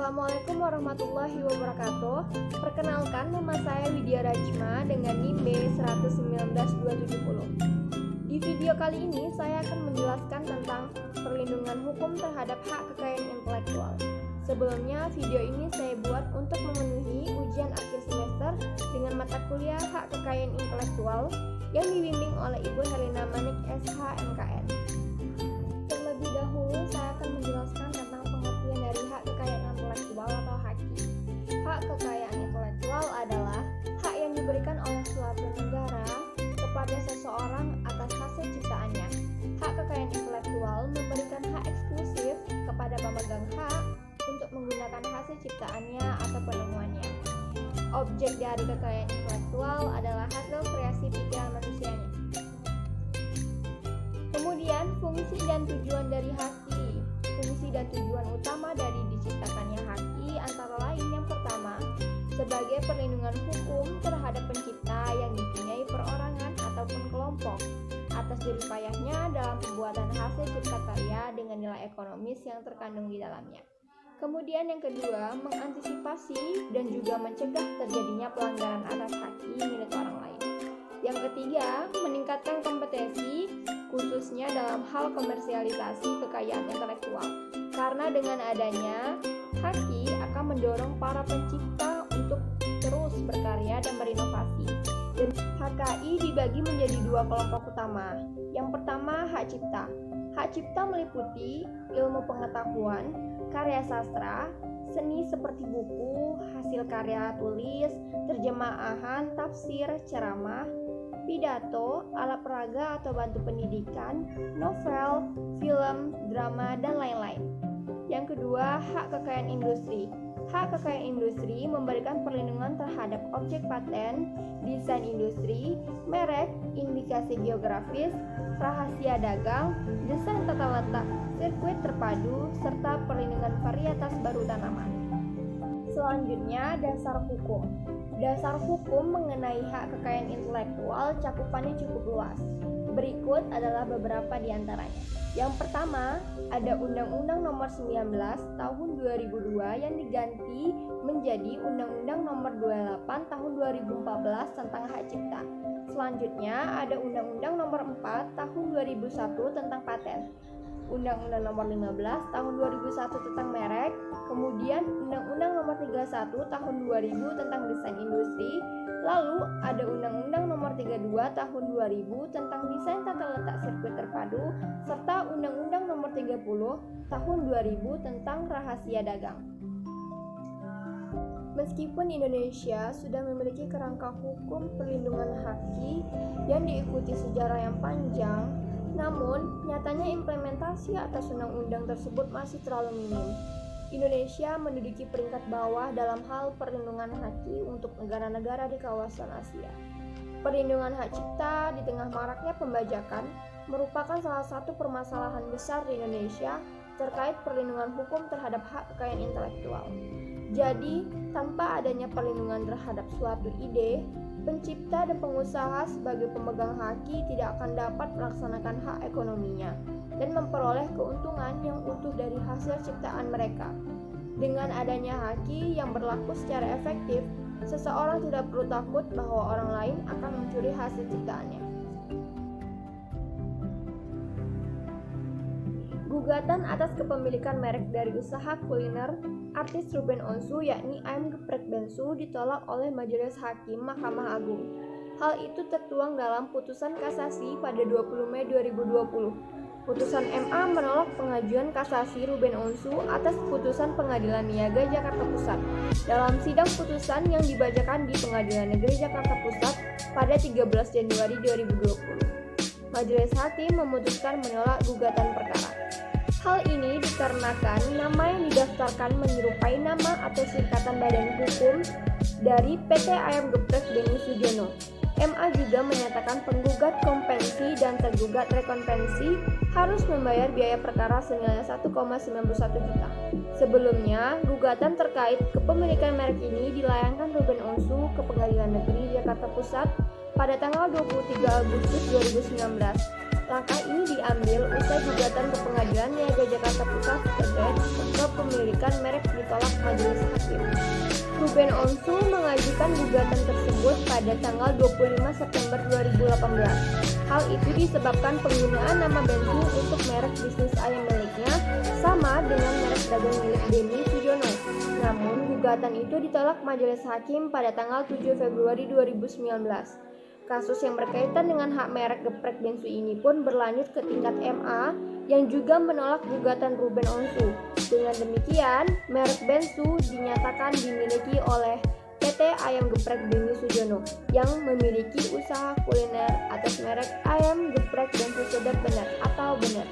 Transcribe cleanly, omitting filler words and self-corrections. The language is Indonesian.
Assalamualaikum warahmatullahi wabarakatuh. Perkenalkan, nama saya Widya Rajma dengan NIM B119270. Di video kali ini saya akan menjelaskan tentang perlindungan hukum terhadap hak kekayaan intelektual. Sebelumnya, video ini saya buat untuk memenuhi ujian akhir semester dengan mata kuliah hak kekayaan intelektual yang dibimbing oleh Ibu Herlina Manik SH MKN. Terlebih dahulu saya akan menjelaskan tentang pengertian dari hak kekayaan intelektual atau HAKI. Hak kekayaan intelektual adalah hak yang diberikan oleh suatu negara kepada seseorang atas hasil ciptaannya. Hak kekayaan intelektual memberikan hak eksklusif kepada pemegang hak untuk menggunakan hasil ciptaannya atau penemuannya. Objek dari kekayaan intelektual adalah hasil kreasi pikiran manusianya. Kemudian, fungsi dan tujuan dari HAKI. Fungsi dan tujuan utama dari diciptakannya HAKI antara lain yang pertama, sebagai perlindungan hukum terhadap pencipta yang dipunyai perorangan ataupun kelompok atas jerih payahnya dalam pembuatan hasil cipta karya dengan nilai ekonomis yang terkandung di dalamnya. Kemudian yang kedua, mengantisipasi dan juga mencegah terjadinya pelanggaran atas HAKI milik orang lain. Yang ketiga, meningkatkan kompetensi khususnya dalam hal komersialisasi kekayaan intelektual. Karena dengan adanya HAKI akan mendorong para pencipta untuk terus berkarya dan berinovasi. Dan HKI dibagi menjadi dua kelompok utama. Yang pertama, hak cipta. Hak cipta meliputi ilmu pengetahuan, karya sastra, seni seperti buku, hasil karya tulis, terjemahan, tafsir, ceramah, pidato, alat peraga atau bantu pendidikan, novel, film, drama, dan lain-lain. Yang kedua, hak kekayaan industri. Hak kekayaan industri memberikan perlindungan terhadap objek paten, desain industri, merek, indikasi geografis, rahasia dagang, desain tata letak, sirkuit terpadu, serta perlindungan varietas baru tanaman. Selanjutnya, dasar hukum. Dasar hukum mengenai hak kekayaan intelektual cakupannya cukup luas. Berikut adalah beberapa di antaranya. Yang pertama, ada Undang-Undang Nomor 19 Tahun 2002 yang diganti menjadi Undang-Undang Nomor 28 Tahun 2014 tentang hak cipta. Selanjutnya, ada Undang-Undang Nomor 4 Tahun 2001 tentang paten. Undang-Undang Nomor 15 Tahun 2001 tentang merek, kemudian Undang-Undang Nomor 31 Tahun 2000 tentang desain industri, lalu ada Undang-Undang Nomor 32 Tahun 2000 tentang desain tata letak sirkuit terpadu, serta Undang-Undang Nomor 30 Tahun 2000 tentang rahasia dagang. Meskipun Indonesia sudah memiliki kerangka hukum perlindungan HAKI yang diikuti sejarah yang panjang, namun, nyatanya implementasi atas undang-undang tersebut masih terlalu minim. Indonesia menduduki peringkat bawah dalam hal perlindungan HAKI untuk negara-negara di kawasan Asia. Perlindungan hak cipta di tengah maraknya pembajakan merupakan salah satu permasalahan besar di Indonesia terkait perlindungan hukum terhadap hak kekayaan intelektual. Jadi, tanpa adanya perlindungan terhadap suatu ide, pencipta dan pengusaha sebagai pemegang HAKI tidak akan dapat melaksanakan hak ekonominya dan memperoleh keuntungan yang utuh dari hasil ciptaan mereka. Dengan adanya HAKI yang berlaku secara efektif, seseorang tidak perlu takut bahwa orang lain akan mencuri hasil ciptaannya. Gugatan atas kepemilikan merek dari usaha kuliner artis Ruben Onsu yakni Ayam Geprek Bensu ditolak oleh Majelis Hakim Mahkamah Agung. Hal itu tertuang dalam putusan kasasi pada 20 Mei 2020. Putusan MA menolak pengajuan kasasi Ruben Onsu atas putusan Pengadilan Niaga Jakarta Pusat dalam sidang putusan yang dibacakan di Pengadilan Negeri Jakarta Pusat pada 13 Januari 2020. Majelis Hakim memutuskan menolak gugatan perkara. Hal ini dikarenakan nama yang didaftarkan menyerupai nama atau singkatan badan hukum dari PT Ayam Geprek Beni Sudiono. MA juga menyatakan penggugat kompensi dan tergugat rekompensi harus membayar biaya perkara senilai 1,91 juta. Sebelumnya, gugatan terkait kepemilikan merek ini dilayangkan Ruben Onsu ke Pengadilan Negeri Jakarta Pusat pada tanggal 23 Agustus 2019. Langkah ini diambil usai gugatan ke Pengadilan Niaga Jakarta Pusat terkait kepemilikan merek ditolak majelis hakim. Ruben Onsu mengajukan gugatan tersebut pada tanggal 25 September 2018. Hal itu disebabkan penggunaan nama Bensu untuk merek bisnis ayam miliknya sama dengan merek dagang milik Denny Sujono. Namun, gugatan itu ditolak majelis hakim pada tanggal 7 Februari 2019. Kasus yang berkaitan dengan hak merek geprek Bensu ini pun berlanjut ke tingkat MA yang juga menolak gugatan Ruben Onsu. Dengan demikian, merek Bensu dinyatakan dimiliki oleh PT Ayam Geprek Denny Sujono yang memiliki usaha kuliner atas merek Ayam Geprek Bensu Sedap Benar atau Benar.